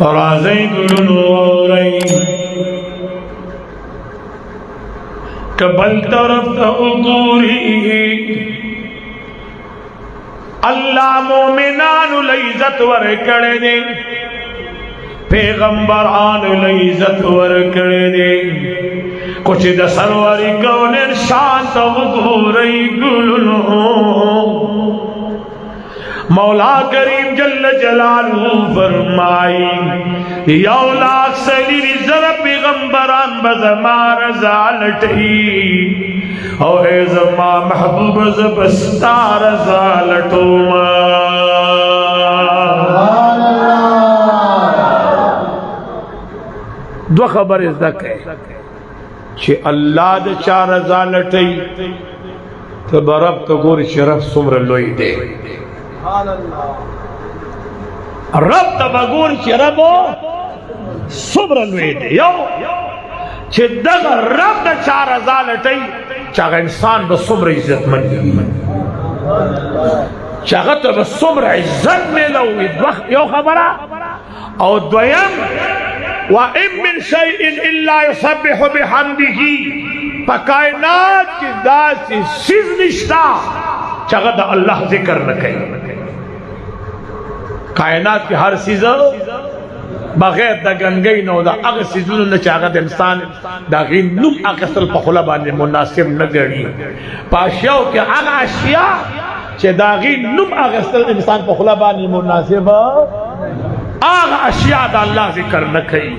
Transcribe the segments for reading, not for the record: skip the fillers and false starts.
राज़ी गुलनूरई कबल तरफ तऊरी अल्लाह मोमिनानु इज्जत वर करे दे पैगंबरानु इज्जत वर करे दे कुछ दसरवरी कौन शांत गुरई गुलनो मौला करीम जल्ल जलालहू फरमाई यौलाक सलीरी जरा पैगंबरान बजमार जालटी और जमा महबूब जबस्तार जालटोमा दो खबर इज्जत है कि अल्लाह दे चार जालटी तो बरब तो गोर शरफ सुमर लोई दे रब तबगूर शरबो सुमर लोई दे यो कि दग रब द चार जालटी चाहे इंसान बसुमर इज्जत मन चाहे तो बसुमर इज्जत में लो यो खबरा और द्वयम वा इम मिन शैइन इल्ला युसब्बिहु बिहम्दिही कायनात की दासी चीज निष्ठा चाहे तो अल्लाह जिक्र न करे कायनात की हर चीज बगैर दगन गई नो दा अगर सिजुल न चाहत इंसान दागी नुम अकसल पखला बाने मुनासिब न गड़ी पाशियाओ के आगा अशिया चे दागी नुम अकसल इंसान पखला बाने मुनासिब आगा अशिया दा अल्लाह जिक्र न कई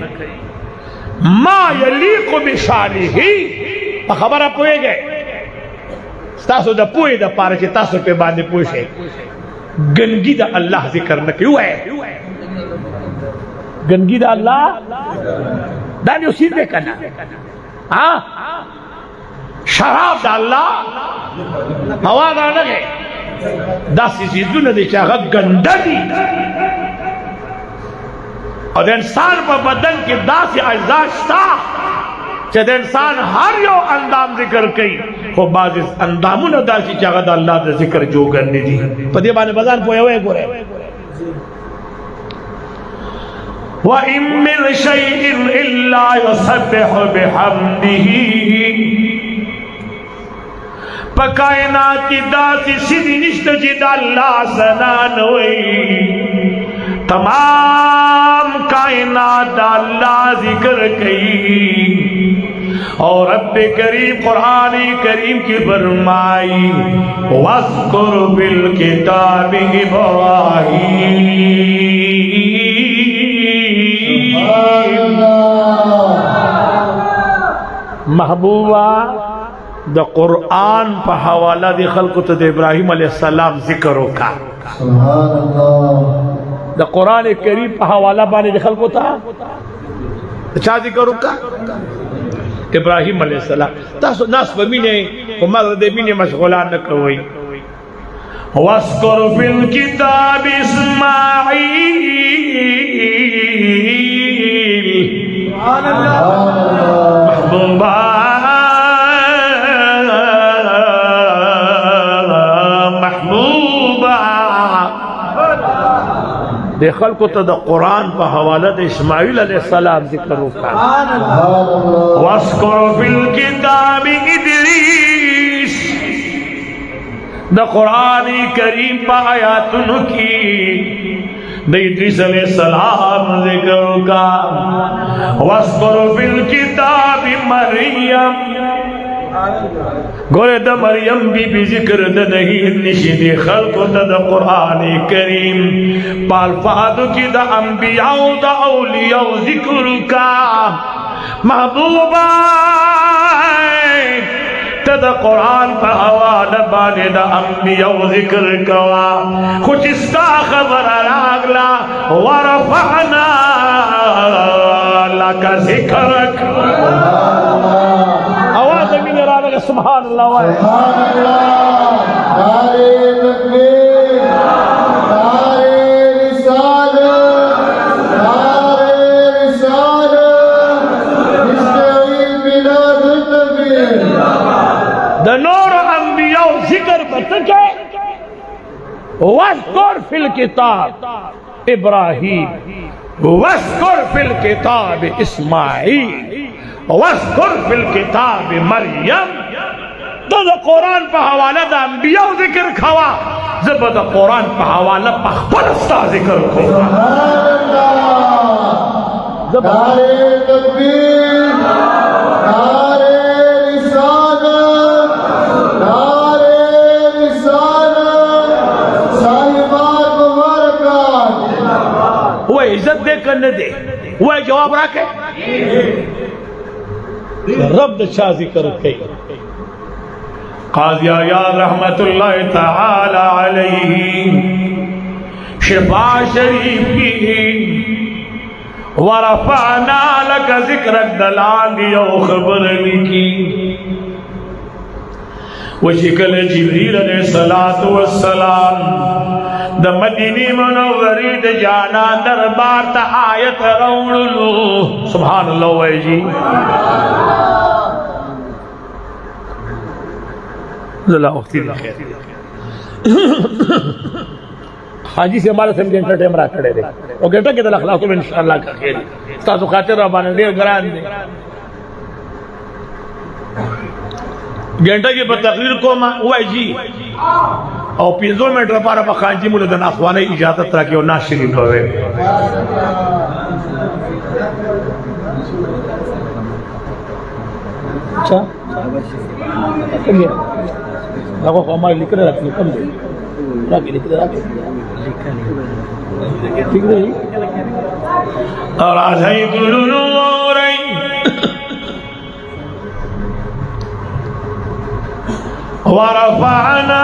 मा यलीकु बिशानिही खबर आप हुए गए तासो दा पुए दा पारे चे तासो पे बाने पूछे गंदगी दा अल्लाह जिक्र न क्यों है गंदगी दा अल्लाह दानी उसी पे करना हाँ शराब दा अल्लाह हवा दा लगे दासी चीजों ने देखा गंदा दी और इंसान पर बदन के दासी अजाश्ता जब इंसान हर यो अंदाम जिक्र कई वो बाज अंदामु न दासी चाहत अल्लाह दा जिक्र जो करने दी पदे बाने बजान पोए हुए गोरे वा इम मिन शैइन इल्ला युसब्बिहु बिहम्दिही पकायनात की दासी सीधी निश्चित जिद अल्लाह सनान हुई तमाम कायनात अल्लाह जिक्र कई और रब करीम कुरान करीम की फरमाई वज़्कुर बिल किताब इब्राहीम महबूबा द कुरान पर हवाला दे खल्क़ तो इब्राहीम अलैहिस्सलाम जिक्र का सुभान अल्लाह द कुरान करीम पर हवाला बाने दे खल्क़ था अच्छा जिक्र का इब्राहीम अलैहिस्सलाम तासो नास बमीने उमर दे बीने मशगूला न कोई वज़्कुर फिल किताब इस्माईल सुभान अल्लाह महबूबा देखल को तो कुरान का हवाला दे इस्माइल अलैहिस्सलाम जिक्र का वज़्कुर फिल किताब इदरीस द कुरान करीम पर आयातुन की द इदरीस अलैहिस्सलाम जिक्र का वज़्कुर फिल किताब मरियम गोरे द मरियम बीबी जिक्र द नहीं निशिद खल्क़ द कुरान करीम पाल फादु की द अंबिया द औलिया जिक्र का महबूबा तद कुरान पर हवाला बाने द अंबिया जिक्र का कुछ इसका खबर लागला वरफअना लका जिक्रक सुभान अल्लाह सुभान अल्लाह नारे तकबीर नारे रिसालत इस्माइल मिलाद तकबीर द नूर अंबिया जिक्र बतके वज़्कुर फिल किताब इब्राहीम वस्कुर फिल किताब इस्माईल वस्कुर फिल किताब मरियम। तो कुरान पर हवाला द अंबिया जिक्र खवा, जब द कुरान पर हवाला पख्पलस्ता जिक्र को। नारे तकबीर, नारे रिसालत, नारे रिसालत, साहिबात मुबारकात। वो इज्जत दे कर न दे, वो जवाब रखे रब शाह जिक्र के। काज़ी अय्याद रहमतुल्लाह तआला अलैहि शिफा शरीफ की वरफ़अना लक ज़िक्रक दलाल दियो खबर लिखी। वो शिकल जिब्रील अलैहिस्सलातु वस्सलाम द मदीने मुनव्वरी द जाना दरबार ता आयत रौणलो। सुभान अल्लाह भाई जी। हाजी से हमारे से घंटा टाइम रहा खड़े रहे और घंटा के दल में इंशाअल्लाह का खैर तासु खातिर रबान दे ग्रान दे घंटा की तकरीर को हुआ जी और 5 मिनट पारा बखान जी मुझे दना अखवाने इजाजत रखे और ना शरीफ होवे। अच्छा लगो को हमारे लिख रहे कम दे लिख रहे ठीक है। और आज ही गुरु वरफ़अना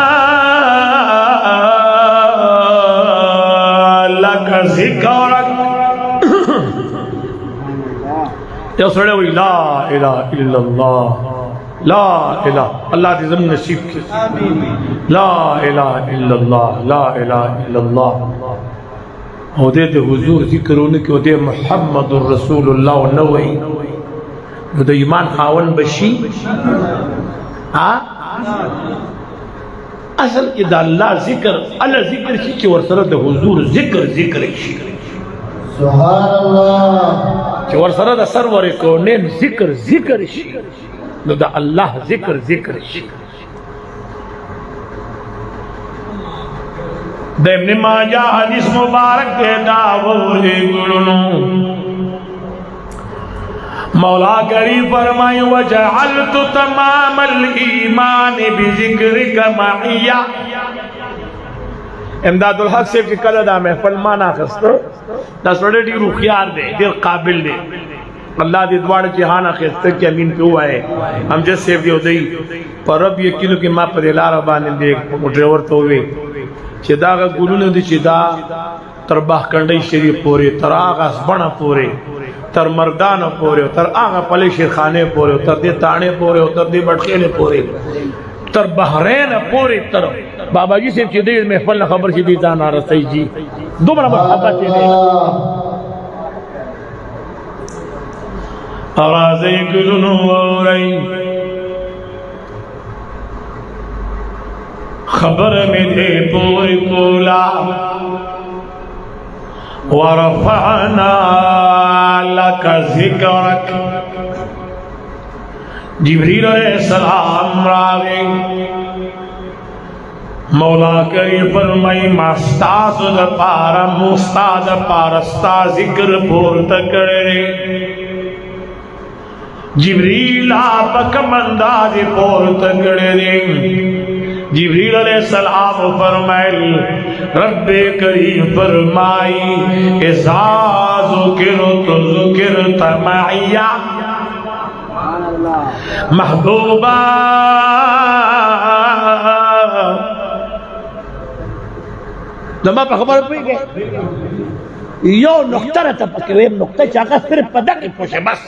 लक ज़िक्रक। या सड़े हुई ला इलाहा इल्लल्लाह, ला इलाहा अल्लाह की ज़मीन नसीब की, ला इलाहा इल्लल्लाह, ला इलाहा इल्लल्लाह। ओदे ते हुजूर जिक्र होने के ओदे मुहम्मदुर रसूलुल्लाह नवई ओदे ईमान खावन बशी। हाँ असल की अल्लाह जिक्र अल्लाह जिक्र की और सरद हुजूर जिक्र जिक्र की। सुभान अल्लाह। और सरद सरवर को नेम जिक्र जिक्र की नो द अल्लाह जिक्र जिक्र की। देवने माजा हदीस मुबारक के दावोले गुरुनु मौला करी फरमाए वजअलतु तमामल ईमान बिज़िक्रिक मइया। इमदादुल हक से कलदा में फरमाना खस्तो दसड़े डी रुखियार दे दिल काबिल दे अल्लाह दी द्वार जहाना खस्ते के अमीन पे हुआ है हम जैसे सेव दियो दई पर अब ये किलो के मां पर लारा बाने दे ड्राइवर तो हुए चिदा का गुरु ने दी चिदा तरबाह कंडई शरीफ पोरे तरागा बना पोरे तर मर्दान पोरे तर आगा पले शेर खाने पोरे तर दे ताने पोरे तर दे बटकेले पोरे तर बहरेन पोरे तर बाबा जी से चिदे महफल खबर सी दी जाना रसई जी दो बड़ा बाबा से दे आवाज़े गुरुनु औरई खबर में दे पोरे पोला वरफ़अना लक ज़िक्रक। जिब्रील अलैहिस्सलाम रावे मौला करी फरमाई मास्ताद पारा मुस्ताद पारस्ता जिक्र पोर्त करे जिब्रील आपक मंदाज पोर्त करे। जिब्रील अलैहिस्सलाम फरमाइल रब्बे करीम फरमाई इज़ा ज़ुकिरतु ज़ुकिरत मइया। महबूबा जमा पर खबर पड़ी गई यो नुक्ता रहता पके वे नुक्ता चाका सिर्फ पता के पूछे बस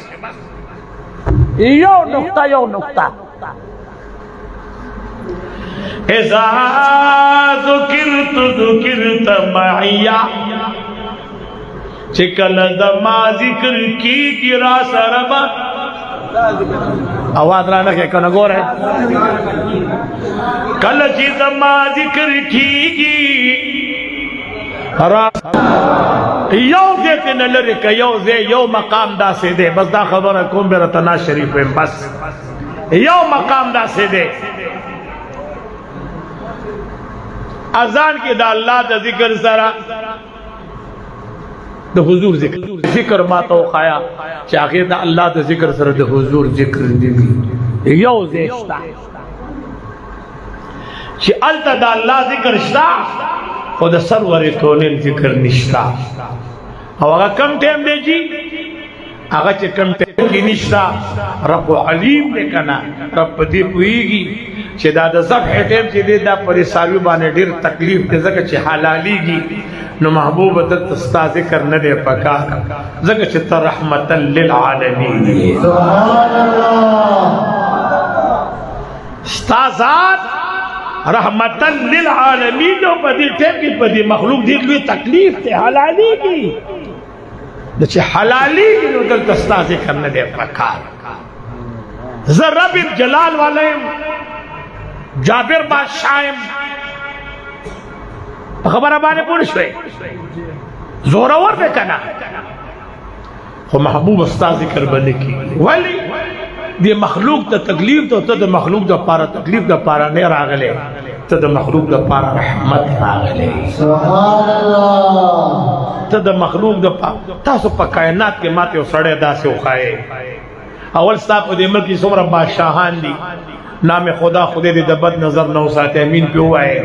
यो नुक्ता इज़ा ज़ुकिरत मइया चिकल दमा जिक्र की गिरा सरबा आवाज राना के कन गोर है कल जी दमा जिक्र की یو دیتے نہ لرے کہ یو زے یو مقام دا سے دے بس دا خبر کوم برتنا شریف میں بس یو مقام دا سے دے اذان کی دا اللہ دا ذکر سرا دا حضور ذکر ما تو خایا چاہے دا اللہ دا ذکر سرا دا حضور ذکر دی یو زیشتا چی علتا دا اللہ ذکر شتا خود سرور کونین ذکر نشتا او اگا کم ٹیم دے جی اگا چی کم ٹیم کی نشتا رب علیم دے کنا رب دی پوئیگی چی دا دا زبح ٹیم چی دے دا پری ساوی بانے دیر تکلیف دے زکا چی حلالی گی نو محبوب دستا ذکر ندے پکا زکا چی تا رحمتا للعالمین سبحان اللہ استازاد رحمتا للعالمین و پدی ٹیم کی پدی مخلوق دیر لوی تکلیف تے حلالی کی دچے حلالی کی نو دل دستا ذکر ندے پکا رب جلال والیم جابر بادشاہم خبر ابانے پوچھ ہوئے زورور پہ کنا خو محبوب استا ذکر بنے کی ولی دی مخلوق دا تکلیف دا تا مخلوق دا پارا تکلیف دا پارا نیر آگلے تا مخلوق دا پارا رحمت آگلے سبحان اللہ تا مخلوق دا پارا تاسو پا کائنات کے ماتے و سڑے دا سے اخائے اول ستا پا دی ملکی سمرا بادشاہان دی نام خدا خودے دی دبت نظر نو ساتے امین پہ ہوا ہے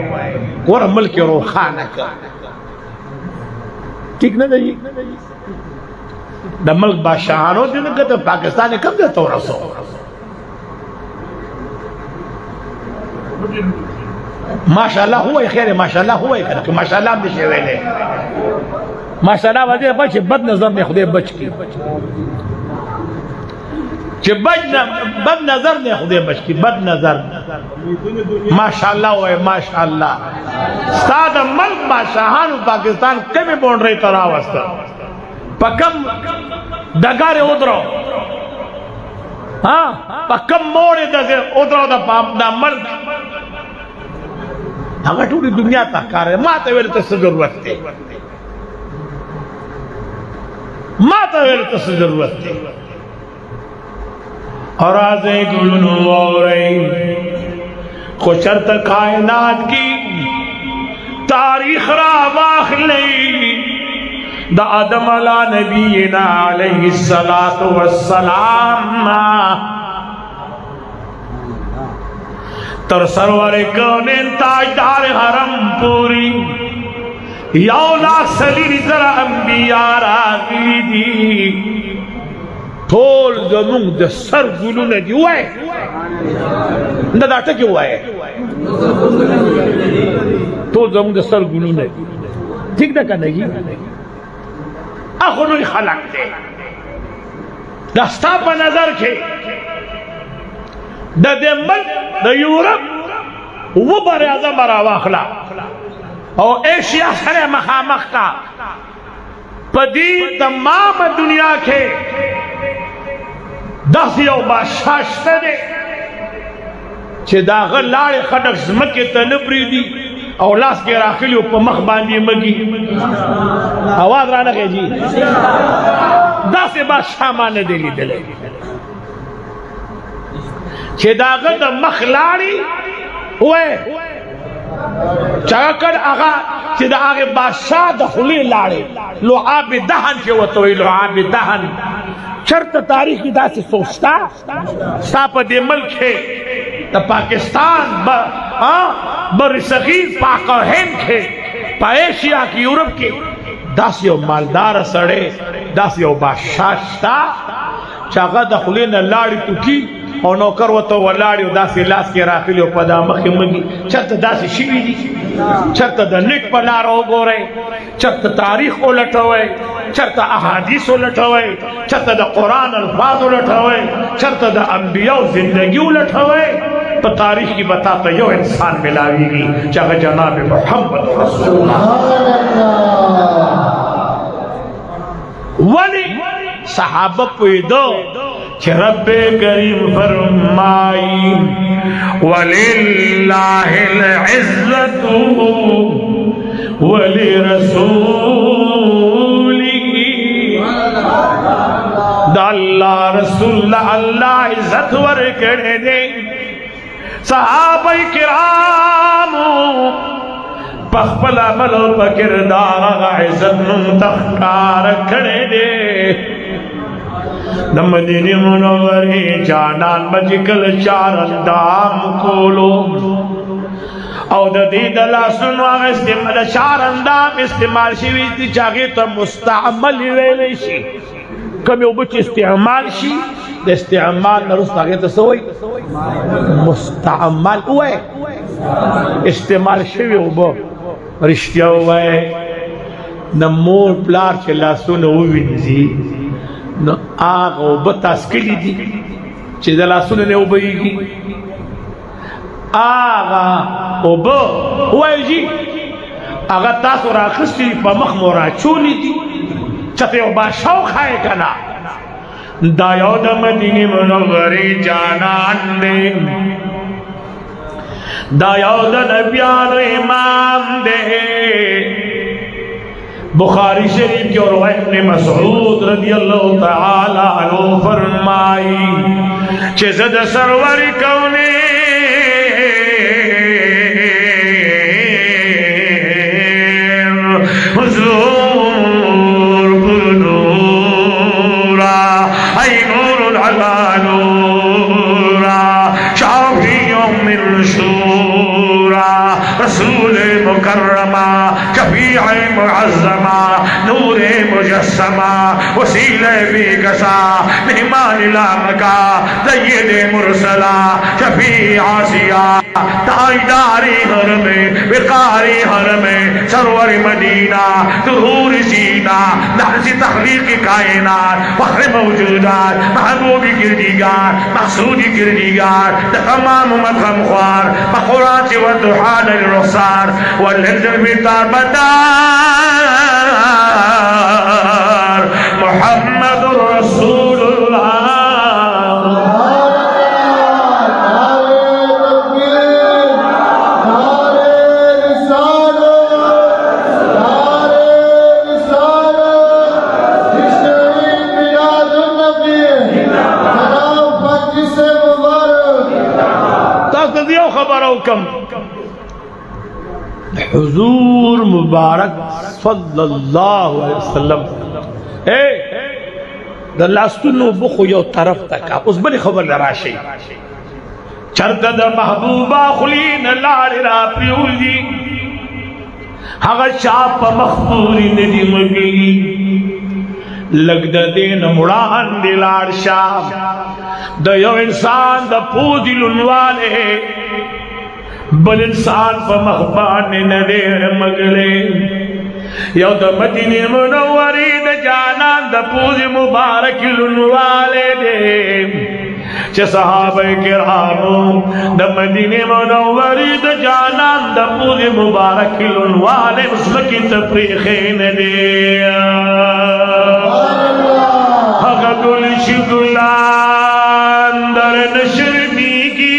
گورا ملک روخانہ کا ٹھیک نہ جی دا ملک بادشاہانوں دی نکت پاکستانی کم دے تو رسو ماشاءاللہ ہوا ہے خیر ماشاءاللہ ہوا ہے کہ ماشاءاللہ ہم دے شویلے ماشاءاللہ وزیر بچ بد نظر نے خودے بچ کی کہ بد نظر نے خودے بچ کی بد نظر ماشاءاللہ ہوئے ماشاءاللہ ستاد ملک بادشاہان پاکستان کمی بون رہی طرح وستا پکم دگارے ادھرو ہاں پکم موڑے دگے ادھرو دا ملک اگر ٹوڑی دنیا تک کار ہے ماں تاویل تس ضرورت تے ماں تاویل تس ضرورت تے اور آزے گلنو آورئی خوچرت کائنات کی تاریخ را واخلی دا آدم علیہ نبینا علیہ السلام تر سرور کونین تاجدار حرم پوری یولا سلیر ذرا انبیاء راگی دی ٹھول زمون دا سر گلو نے دی ہوا ہے نہ داتا کیوں ہوا ہے ٹھول زمون دا سر گلو نے ٹھیک نہ کرنے گی اخنوی خلق دے دستا پا نظر کے دا دے ملک دا یورپ وہ بر اعظم برا واخلا اور ایشیا سر مخامخ کا پدی تمام دنیا کے دس یو بادشاہ شتے دے چھے داغ لارے خدق زمکے تنبری دی اور لاس کے راخلیو پا مخ باندی مگی آواز رانا کہ جی دس بادشاہ مانے دلی دلے چھے داغ دا مخ لاری ہوئے چاکر آغا چھے دا آغے بادشاہ دخلی لارے لو آب دہن چھے وطوئی لو آب دہن شرط تاریخ کی دا سے سوچتا ساپا دے ملک ہے دا پاکستان بر صغیر پاک و ہند ہے پا ایشیا کی یورپ کے داس یو مالدار سڑے داس یو بادشاہ شتا چاگا دخلین لاری تو کی اور نوکر و تو ولاری و داسی لاس کے راخلی و پدا مخی مگی چرت داسی شیوی دی چرت دا نک پلار ہو گو رہے چرت تاریخ اولٹوئے چرت احادیث اولٹوئے چرت دا قرآن الفاظ اولٹوئے چرت دا انبیاء زندگی اولٹوئے تو تاریخ کی بتاتا یو انسان ملاوی گی چاہے جناب محمد رسول اللہ ولی صحابہ پویدو کہ رب کریم فرمائی وَلِلَّهِ الْعِزَّةُ वलिरसूलिही दा अल्लाह रसूल अल्लाह इज्जत वर करे दे सहाबा किराम पखपल अमल किरदार इज्जत मुंतखकार करे दे द मदीने मुनव्वरे जानान बजकल चार अंदाम खोलो और दीद ला सुनो इस्तेमाल चार अंदाम इस्तेमाल शिवी दी जागे तो मुस्तअमल वेले शी कभी उबच इस्तेमाल शी द इस्तेमाल नरुस जागे तो सोई मुस्तअमल हुए इस्तेमाल शिवी उबो रिश्तिया हुए न मोर प्लार चला सुनो विंजी न आगो बतास कली दी चेदला सुनो ने उबईगी आगा ओबो हुएजी आगा तासो राखस्ती पा मखमोरा चोली दी चते ओबा शौक है कना दायोद मदीने मुनव्वरे जानान दे दायोद नबियान इमाम दे बुखारी शरीफ की और इब्न मसऊद रदियल्लाहु तआला अन्हु फरमाई चेज़द सरवर कौने हुजूर नूरा ऐ नूरुल अला नूरा शाफियों मिन शूरा रसूल मुकर्रमा शफीअ मुअज़्ज़मा नूरे मुजस्समा वसीले बेकसा मेहमान लामका सय्यद मुरसला शफी आसिया ताजदारी हर में विकारी हर में सरवर मदीना ज़ुहूर सीना नहज़ तख़लीक़ कायनात फ़ख्र मौजूदात महबूब गिरदीगार मक़सूद गिरदीगार तमाम मक़म ख्वार बक़ुरात व दुहान रुख़सार वल्हज़्र बितार बदार मुहम्मदुर रसूलुल्लाह हुजूर मुबारक सल्लल्लाहु अलैहि वसल्लम दलास्तुनो बुखो यो तरफ तक उस बड़ी खबर लराशे चरद महबूबा खुलीन लारा प्यूली हगा चाप मखबूरी नदी मगी लगद देन मुड़ान दिलार शाम दयो इंसान द पूदिलुन वाले बल इंसान पर मखबान न दे मगले यो द मदीने मुनव्वरी द जाना द पूज मुबारक लुनवाले दे च सहाबा किरामो द मदीने मुनव्वरी द जाना द पूज मुबारक लुनवाले उसकी तफरीखे न दे हगदुल शिगुलान दर नशरनी की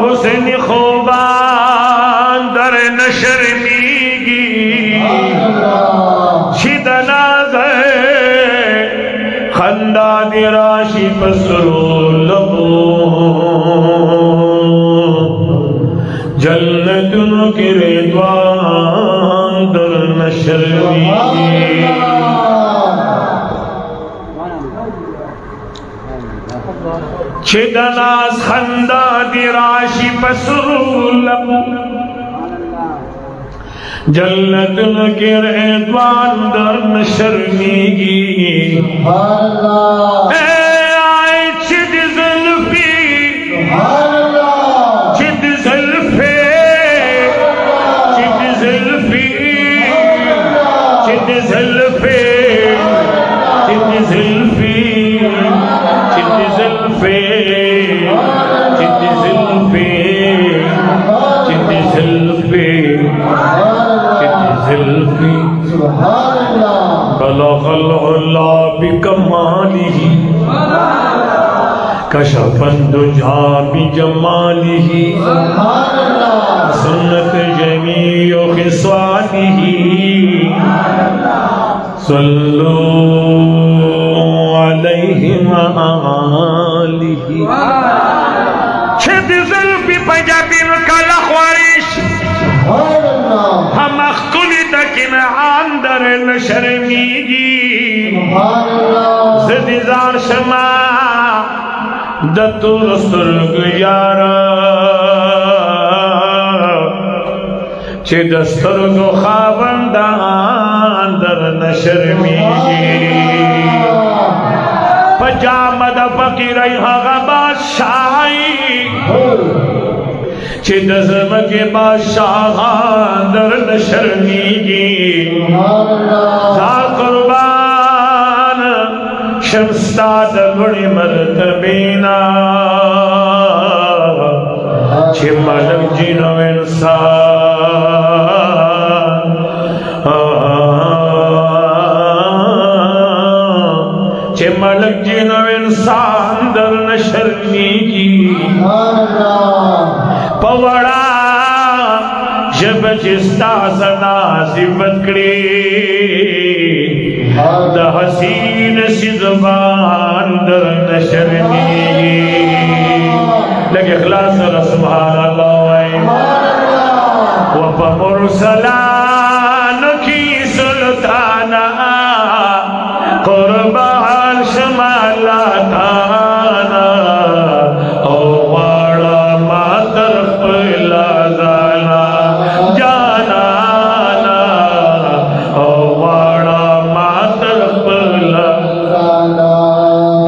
हुसैन खूबान दर नशरमीगी शिदना खंदा दिराशी पसरूलबो जन्नतुन के रिदवान दर नशरमीगी छिदनास खंदा दिराशी पसरूलब जन्नतुन के रिदवान दर नशरमीगी आए छिद ज़ुल्फ़ी छिद ज़ुल्फ़े छिद ज़ुल्फ़ी छिद ज़ुल्फ़े छिद ज़ुल्फ़ी छिद ज़ुल्फ़े छिद ज़ुल्फ़े छिद ज़ुल्फ़े छिद ज़ुल्फ़े बलग़ल उला बिकमालिही कशफंदुजा बिजमालिही सुन्नत जमीओ खिस्वानिही सल्लु अलैहि व आलिही छबिज़ल भी पंजाबी में काला ख्वारिश हम अख्तुली तकिन आंदर न शर्मीगी ज़दिज़ार शमा दतुर सुर्ग यारा चे दस्तुर्ग खावंदान दर न शर्मीगी पजामद फकीर बादशाही चे दज़म के बादशाह दर न शर्मीगी ज़ार कुर्बान शमस्ता दगुणी मर्तबीना चे मलक जिनो इंसान चे मलक जिनो इंसान दर न शर्मीगी पवड़ा जब जिस्ता सदा सिफत करी द हसीन सी ज़बान दर न शर्मीगी लगे इखलास और सुभान अल्लाह व मुरसलान की सुल्ताना कुर्बान शमाला ताना ओ वाला मातर पला जाना जाना ओ वाला मातर पला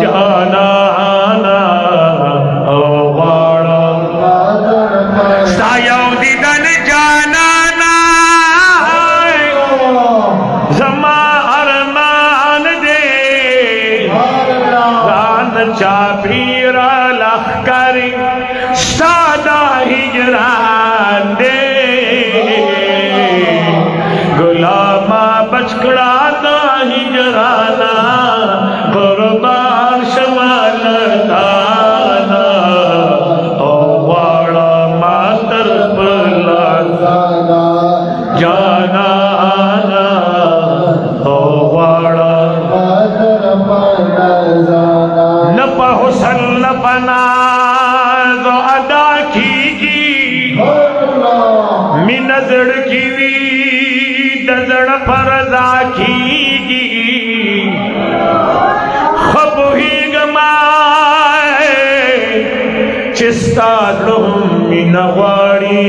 जाना ओ वाला सायौदी दन जाना जमा अरमान दे रान चापीरा लखकरी सादा हिजरान दे गुलामा बचकड़ा दा हिजराना कुर्बान शमाल दाना ओ वाड़ा मातर पला जाना ओ वाड़ा न पहुसन न पना जो अदा कीगी मी नजर की वी नजर परदा कीगी खब ही गमाए चिस्ता लुमी नवाड़ी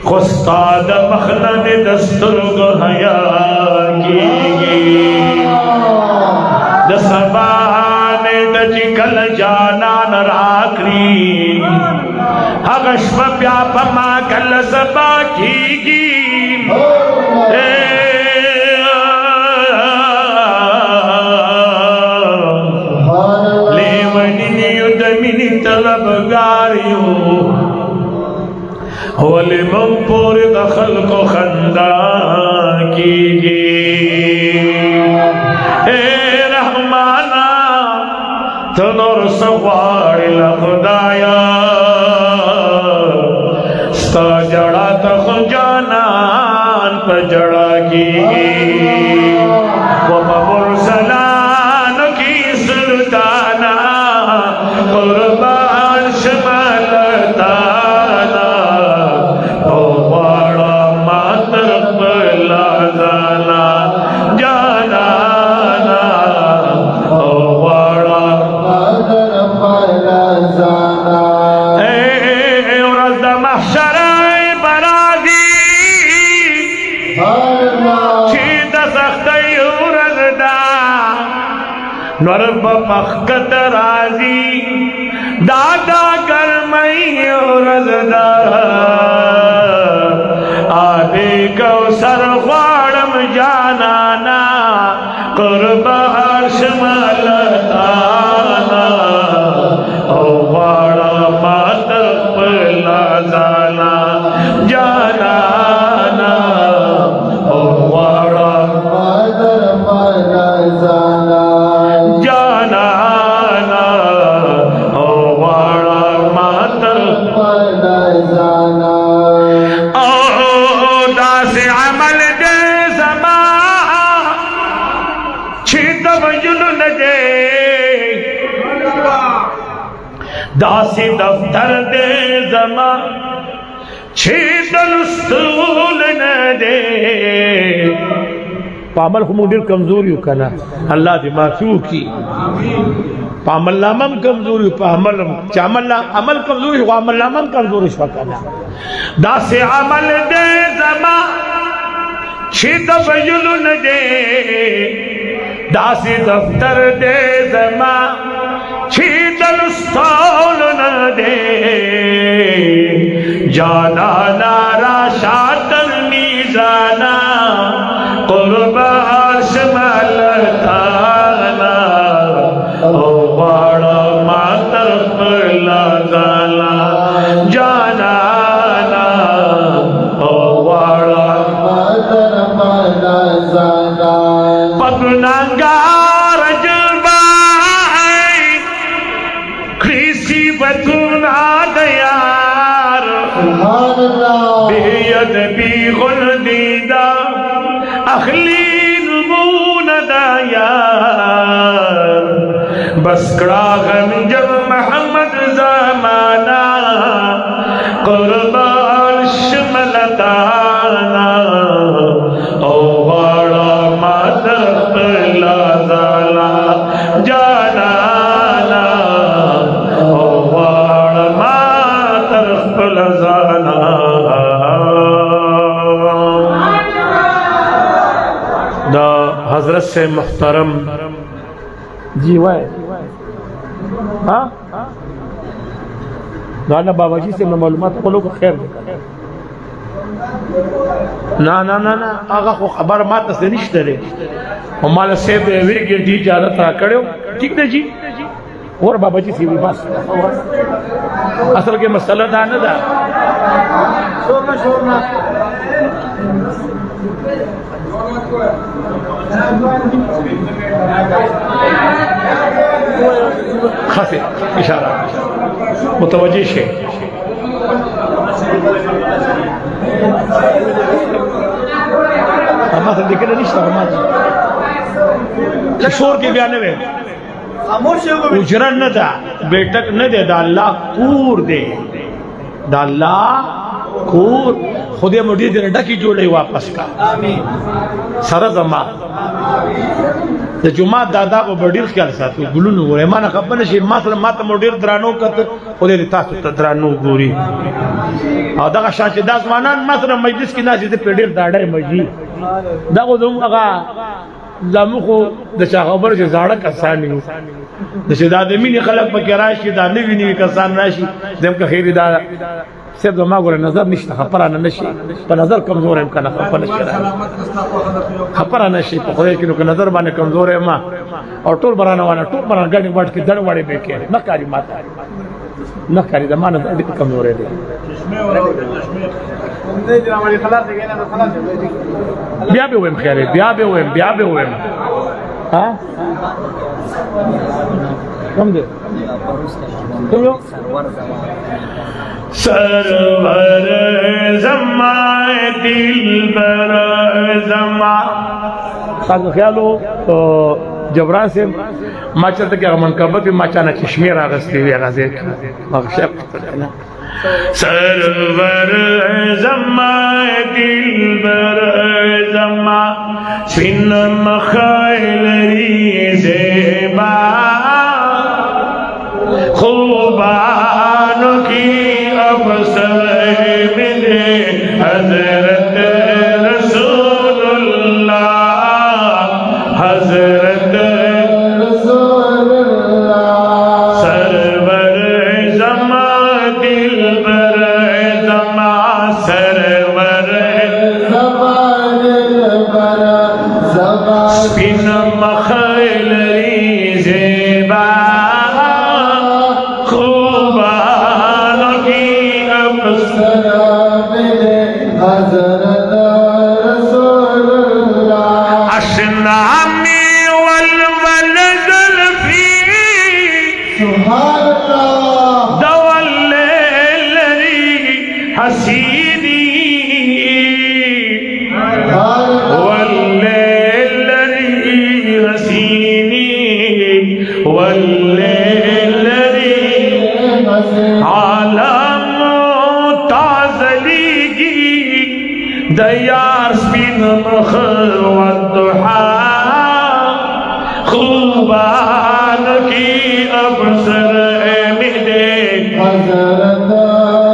खुस्ताद मखलन दस्तुर्ग हया कीगी दसबाने दजिकल जाना न राखरी हगश्व प्यापमा कल सबा कीगी लेवनी युद्धमिनी तलबगारियों होले मंपोर दखल को खंदा कीगी रहमाना तनोर सवार खुदाया स्ता जड़ा तक जानान पर जड़ा कीगी वो मुरसलान की सुल्ताना कुर्बान शमाल ताना ओ वाड़ा मातर पला जाना जाना ओ वाड़ा औरत महशर बरादी चीद सख्त उरदा नरब पखत राजी दादा करमई उरदा आदे कौसर ख्वाड़म जाना ना कुर्बान शमाल ताना ओ वाड़ा मातर पला जाना जाना ना ओ वाड़ा जाना वजुल नजे दासी दफ्तर दे जमा छीदल स्तूल नजे पामल मुdir कमजोरी कना अल्लाह दे माफू की पामल नामम कमजोरी पामल चामल अमल कमजोरी हुआ अमल नामम कमजोरी शकना दासे अमल दे जमा छिद वजुल नजे दासे दफ्तर दे जमा छिदल स्तूल नजे जाना नारा शातल मीजाना कुर्बाश मलताना ओ बड़ा मातर पला गाला जाना ना ओ बड़ा मातर पला जाना पगनांगार जबाई कृषि बतुना दयार सुभान अल्लाह बेयद भी गुल दीदा अखली नमून दायार बसकड़ा गम जब मोहम्मद ज़माना कुर्बान शमलताना ओ बड़ा मातर पला ज़ाला जाना ना ओ बड़ा मातर पला ज़ाला दा हजरत से मुहतरम जीवाए हाँ गाना बाबा जी से मैं मालूमात को लोग खैर ना ना ना ना आगा को खबर मात से निश्ते रे हमारे से बेवे डी इजाजत रा करो ठीक है जी और बाबा जी से भी बस असल के मसला था ना दा शोरना खासे इशारा मुतवज्जिह है हमारे से दिक्कत नहीं था हमारे शोर के बयान में उजरन न था बेटक न दे दाल्ला कूर दे दाल्ला कूर खुदे मुड़ी दे डकी जोड़े वापस का सरजमा د جمعه دادا او بډیر خیال ساتو ګلونو وره ما نه خبره شي ما ته مډیر درانو کته خو دې تاسو ته درانو ګوري او دا شاشه داس مانان ما سره مجلس کې ناشې ته پډیر داډه مجي دا خو دوم هغه زموږ د چا خبر چې زاړه کسان یو د شي دا د مینې خلک پکې راشي دا نوی نوی کسان راشي زم که خیر دا سید ما ګور نظر نشته خبره نه نشي په نظر کمزور ام کنه خبره نشي په خو کې نو نظر باندې کمزور ما او ټول برانه وانه ټول برانه غړي وټ کې دړ وړي به کې نه کاری ماته نه کاری د مان د کمزور دی بیا به ویم خیره بیا به ویم ها کوم دی سرور زما دلبر زما تاسو خیال ہو تو جبران سے ما چلته کې منقبت ما چانه کشمیر راغستې وی غازه مغشب سرور زما دلبر زما سین مخایلری زیبا خوبانو کی ابصر ملے حضرت رسول اللہ حضرت رسول اللہ سرور زما دلبر زما سرور زما دلبر زما سپین مخیلری زیبا خوبانو کی ابصر حضرت رسول اللہ اشنامی والول زلفی سبحان اللہ دوللری حسینی والليلری حسینی वल्लेलरी आलम ताज़लीगी दयार स्पिन मख वद्दुहा खुबान की अबसर मिले हज़रत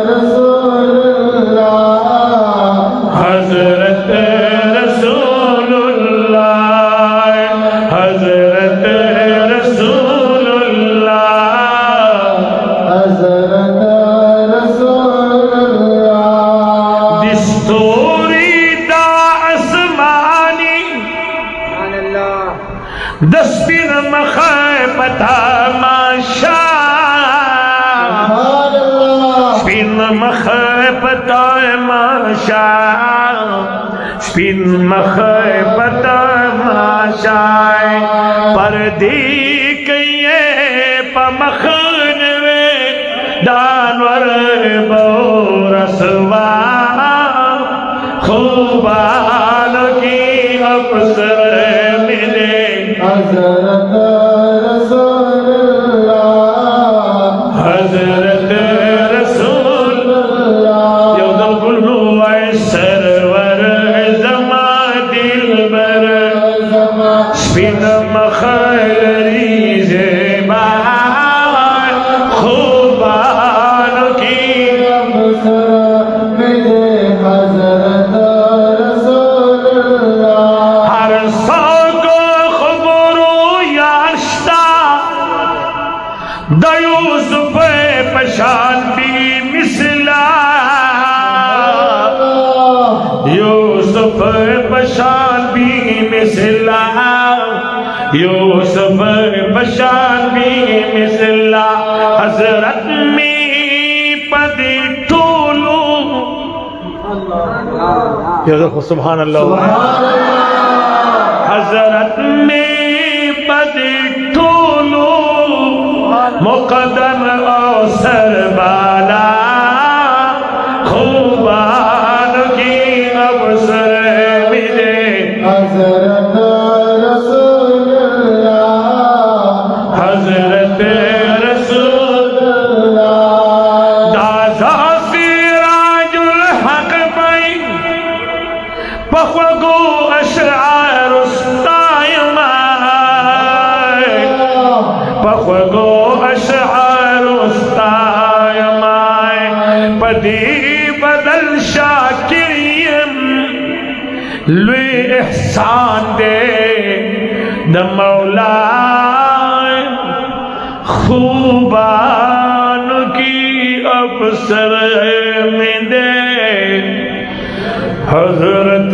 रसूलुल्लाह हज़रत रसूलुल्लाह हज़रत रसूलुल्लाह हज़रत रसूलुल्लाह दिस्तूरी दा आसमानी दस्तिन मखबता माशा स्पिन मखबता माशा स्पिन मखबता माशा परदी कये पमखन वे दानवर बोरसवा खुबान की अवसर मिले हज़रत रसूलुल्लाह हज़रत रसूलुल्लाह यौदल कुल्लु आए सरवर ज़मा दिलबर स्पिन मखलरी ज़ेबा खुबान की हज़रत रसूलुल्लाह हर सौको खबरो याश्ता दयूसुफ पशान भी मिसला यूसुफ पशान भी मिसला यूसुफ पशान भी मिसला हजरत में पदी टोलू सुभान अल्लाह हजरत में पदी टोलू मुकदम अवसर बाला खुबान की अवसर मिले हज़रत रसूलुल्लाह हजरत रसूलुल्लाह दाजा सिराजुल हक भाई पखवगो अशआर उस्तायमाय पखवगो अशआर उस्तायमाय पदी बदल शाकिरियम लुई एहसान दे द मौला खुबान की अवसर में दे हजरत